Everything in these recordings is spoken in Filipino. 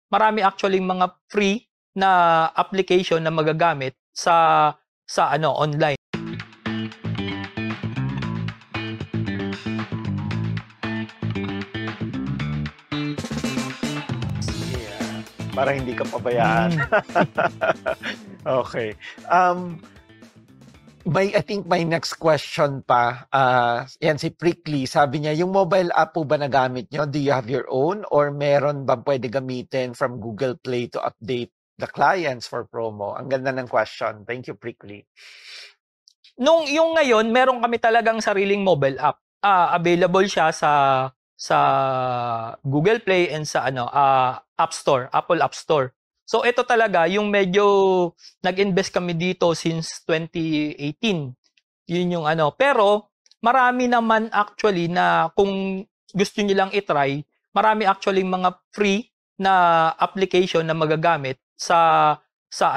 marami actually mga free na application na magagamit sa online. Yeah. Para hindi ka pabayaan. Okay. I think my next question pa, yan si Prickly, sabi niya, yung mobile app po ba nagamit nyo? Do you have your own? Or meron ba pwede gamitin from Google Play to update the clients for promo? Ang ganda ng question. Thank you, Prickly. Yung ngayon, meron kami talagang sariling mobile app. Available siya sa Google Play and sa App Store, Apple App Store. So ito talaga yung medyo nag-invest kami dito since 2018. Yun yung pero marami naman actually na kung gusto niyo lang i-try, marami actually mga free na application na magagamit sa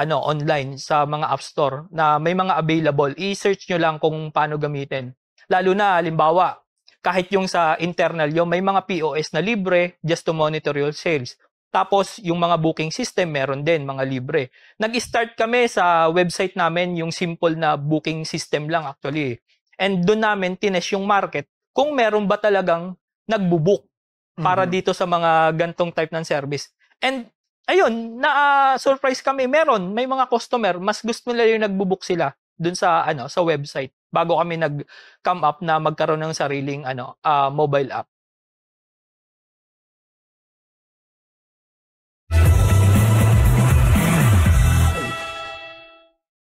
online sa mga App Store na may mga available. I-search nyo lang kung paano gamitin. Lalo na halimbawa, kahit yung sa internal yung may mga POS na libre just to monitor your sales. Tapos, yung mga booking system, meron din, mga libre. Nag-start kami sa website namin, yung simple na booking system lang actually. And doon namin tinest yung market kung meron ba talagang nagbubook para dito sa mga gantong type ng service. And, ayun, na-surprise kami. May mga customer, mas gusto nila yung nagbubook sila doon sa website bago kami nag-come up na magkaroon ng sariling mobile app.